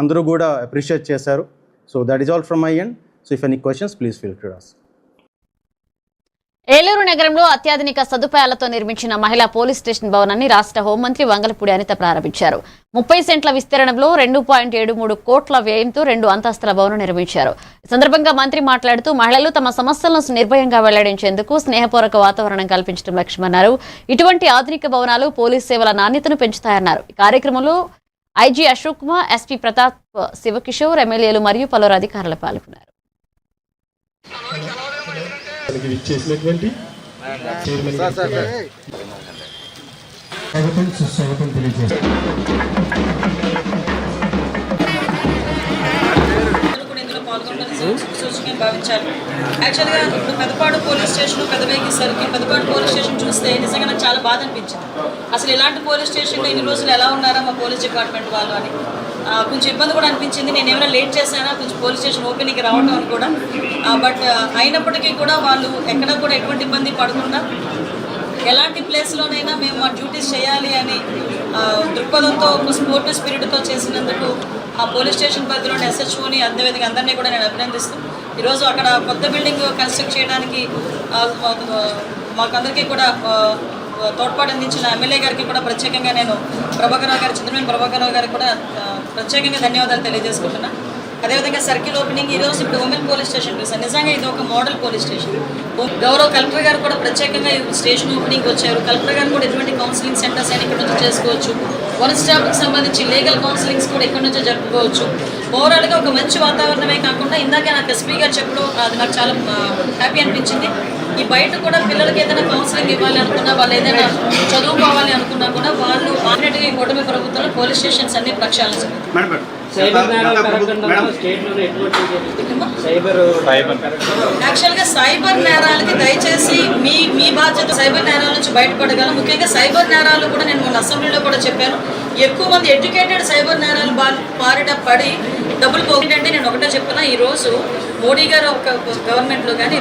అందరూ కూడా అప్రిషియేట్ చేశారు. So that is all from my end. So if any questions please feel free to ask. Eluru నగరంలో అత్యాధునిక సదుపాయాలతో నిర్మించిన మహిళా పోలీస్ స్టేషన్ భవనాన్ని రాష్ట్ర హోంమంత్రి వంగలపూడి అనిత ప్రారంభించారు. 30 సెంట్ల విస్తీర్ణంలో 2.73 కోట్ల వ్యయంతో 2 అంతస్తుల భవనం నిర్మించారు. ఈ సందర్భంగా మంత్రి మాట్లాడుతూ మహిళలు తమ సమస్యలను నిర్భయంగా వెల్లడించేందుకు స్నేహపూర్వక వాతావరణం కల్పించడం లక్ష్యమన్నారు. ఇటువంటి ఆధునిక భవనాలు పోలీస్ సేవల నాణ్యతను పెంచుతాయన్నారు. ఈ కార్యక్రమంలో ఐజీ అశోక్ కుమార్, ఎస్పీ ప్రతాప్ శివకిషోర్, ఎమ్మెల్యేలు మరియు పలువురు అధికారులు పాల్గొన్నారు. ఇచ్చేసినటువంటి చైర్మన్ స్వాగతం సుస్వాగతం తెలియజేస్తారు. భావించాలి. యాక్చువల్గా ఇప్పుడు పెదపాడు పోలీస్ స్టేషన్ పెదవేగి సరికి పెదపాడు పోలీస్ స్టేషన్ చూస్తే నిజంగా నాకు చాలా బాధ అనిపించింది. అసలు ఇలాంటి పోలీస్ స్టేషన్లో ఇన్ని రోజులు ఎలా ఉన్నారా మా పోలీస్ డిపార్ట్మెంట్ వాళ్ళు అని కొంచెం ఇబ్బంది కూడా అనిపించింది. నేను ఏమైనా లేట్ చేశానా కొంచెం పోలీస్ స్టేషన్ ఓపెనింగ్కి రావడం అని కూడా. బట్ అయినప్పటికీ కూడా వాళ్ళు ఎక్కడ కూడా ఎటువంటి ఇబ్బంది పడకుండా ఎలాంటి ప్లేస్లోనైనా మేము మా డ్యూటీస్ చేయాలి అని దృక్పథంతో స్పోర్టివ్ స్పిరిట్తో చేసినందుకు ఆ పోలీస్ స్టేషన్ పరిధిలోని ఎస్హెచ్ఓని అదేవిధంగా అందరినీ కూడా నేను అభినందిస్తూ ఈరోజు అక్కడ కొత్త బిల్డింగ్ కన్స్ట్రక్ట్ చేయడానికి మాకందరికీ కూడా తోడ్పాటు అందించిన ఎమ్మెల్యే గారికి కూడా ప్రత్యేకంగా నేను ప్రభాకరరావు గారు, చంద్రమేని ప్రభాకరరావు గారికి కూడా ప్రత్యేకంగా ధన్యవాదాలు తెలియజేసుకుంటున్నాను. అదేవిధంగా సర్కిల్ ఓపెనింగ్ ఈరోజు ఇప్పుడు ఉమెన్ పోలీస్ స్టేషన్ చూసాను. నిజంగా ఇది ఒక మోడల్ పోలీస్ స్టేషన్. గౌరవ కలెక్టర్ గారు కూడా ప్రత్యేకంగా స్టేషన్ ఓపెనింగ్ వచ్చారు. కలెక్టర్ గారు కూడా ఎటువంటి కౌన్సిలింగ్ సెంటర్స్ అయినా ఇక్కడ నుంచి చేసుకోవచ్చు. వన్ స్టాఫ్కి సంబంధించి లీగల్ కౌన్సిలింగ్స్ కూడా ఇక్కడ నుంచే జరుపుకోవచ్చు. ఓవరాల్గా ఒక మంచి వాతావరణమే కాకుండా ఇందాకే నాకు ఎస్పీ గారు చెప్పడం అది నాకు చాలా హ్యాపీ అనిపించింది. ఈ బయట కూడా పిల్లలకి ఏదైనా కౌన్సిలింగ్ ఇవ్వాలి అనుకున్నా, వాళ్ళు ఏదైనా చదువుకోవాలి అనుకున్నా కూడా వాళ్ళు ఆల్రెడీగా ఈ కూటమి ప్రభుత్వంలో పోలీస్ స్టేషన్స్ అన్ని ప్రక్షాళన యాక్చువల్గా సైబర్ నేరాలకి దయచేసి మీ బాధ్యత సైబర్ నేరాల నుంచి బయటపడగలం. ముఖ్యంగా సైబర్ నేరాలు కూడా నేను మొన్న అసెంబ్లీలో కూడా చెప్పాను. ఎక్కువ మంది ఎడ్యుకేటెడ్ సైబర్ నేరాలు బారిన పడి డబ్బులు పోయిందంటే నేను ఒకటే చెప్తున్నా, ఈరోజు మోడీ గారు ఒక గవర్నమెంట్లో కానీ